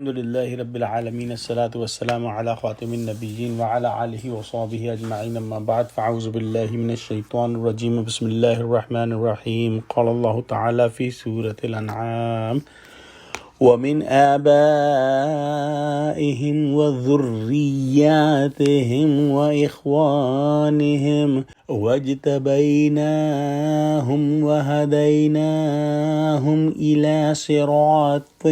Alhamdulillahi Rabbil Alameen, as-salatu was-salamu ala khatimin nabiyyin wa ala alihi wa sahbihi ajma'in, amma ba'd, fa'auzu billahi minash shaitanir rajim, bismillahir rahmanir rahim. Qala Allahu ta'ala fi Surah Al-Anaam, وَمِنْ آبَائِهِمْ وَذُرِّيَّاتِهِمْ وَإِخْوَانِهِمْ وَاجْتَبَيْنَاهُمْ وَهَدَيْنَاهُمْ إِلَى صِرَاطٍ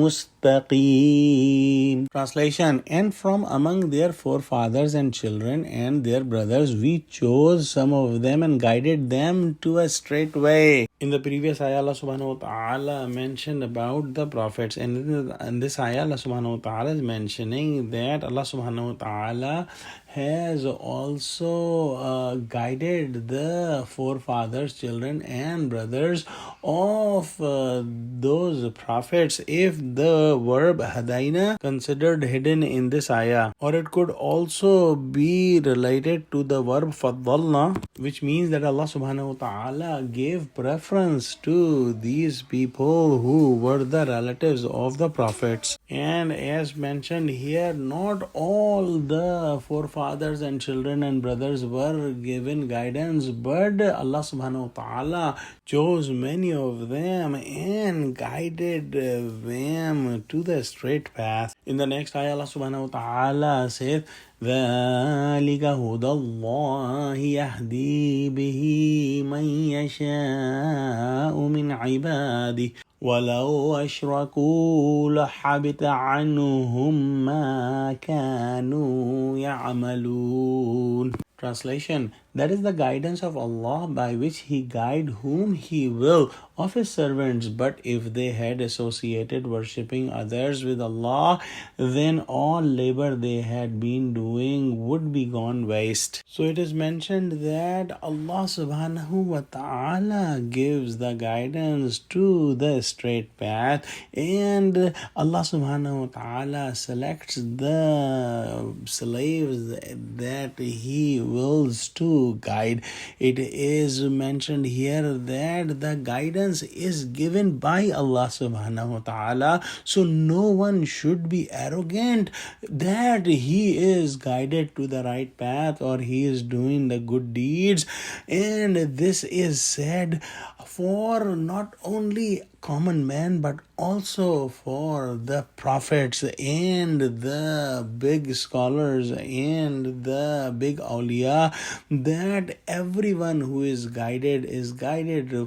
مُسْتَقِيمٍ. Translation: And from among their forefathers and children and their brothers we chose some of them and guided them to a straight way. In the previous ayah, Allah subhanahu wa ta'ala mentioned about the prophets, and in this ayah Allah subhanahu wa ta'ala is mentioning that Allah subhanahu wa ta'ala has also guided the forefathers, children and brothers of those prophets. If the verb hadaina considered hidden in this ayah, or it could also be related to the verb faddalna, which means that Allah subhanahu wa ta'ala gave preference to these people who were the relatives of the prophets. And as mentioned here, not all the forefathers and children and brothers were given guidance, but Allah subhanahu wa ta'ala chose many of them and guided them to the straight path. In the next ayah, Allah subhanahu wa ta'ala says, ذَلِكَ هُدَى اللَّهِ يَهْدِي بِهِ مَنْ يَشَاءُ مِنْ عِبَادِهِ وَلَوْ أَشْرَكُوا لَحَبِطَ عَنْهُمْ مَا كَانُوا يَعْمَلُونَ. Translation: That is the guidance of Allah by which He guide whom He will of His servants, but if they had associated worshipping others with Allah, then all labor they had been doing would be gone waste. So it is mentioned that Allah subhanahu wa ta'ala gives the guidance to the straight path, and Allah subhanahu wa ta'ala selects the slaves that He wills to guide. It is mentioned here that the guidance is given by Allah subhanahu wa ta'ala, so no one should be arrogant that he is guided to the right path or he is doing the good deeds. And this is said for not only common man but also for the prophets and the big scholars and the big awliya, that everyone who is guided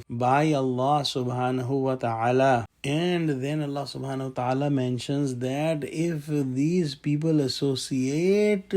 by Allah subhanahu wa ta'ala. And then Allah subhanahu wa ta'ala mentions that if these people associate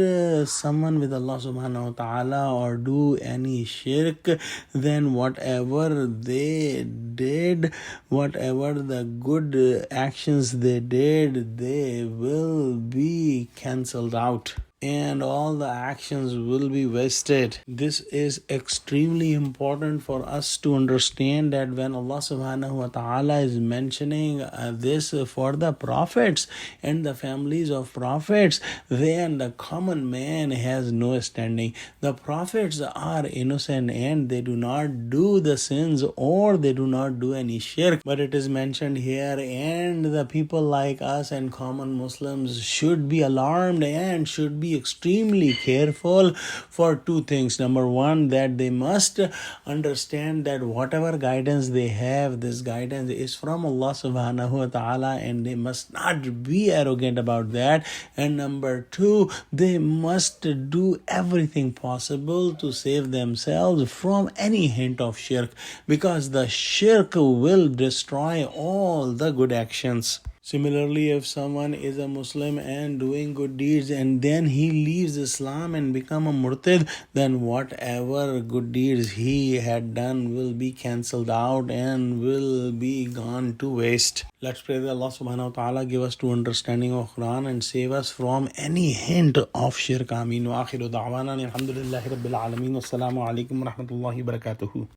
someone with Allah subhanahu wa ta'ala or do any shirk, then whatever they did, whatever the good actions they did, they will be cancelled out and all the actions will be wasted. This is extremely important for us to understand, that when Allah subhanahu wa ta'ala is mentioning this for the prophets and the families of prophets, then the common man has no standing. The prophets are innocent and they do not do the sins or they do not do any shirk, but it is mentioned here, and the people like us and common Muslims should be alarmed and should be extremely careful for two things. Number one, that they must understand that whatever guidance they have, this guidance is from Allah subhanahu wa ta'ala, and they must not be arrogant about that. And number two, they must do everything possible to save themselves from any hint of shirk, because the shirk will destroy all the good actions. Similarly, if someone is a Muslim and doing good deeds and then he leaves Islam and become a murtad, then whatever good deeds he had done will be cancelled out and will be gone to waste. Let's pray that Allah subhanahu wa ta'ala give us true understanding of Quran and save us from any hint of shirk. Ameen. Wa akhiru da'wana alhamdulillahi rabbil alameen. Wassalamu alaikum wa rahmatullahi wa barakatuhu.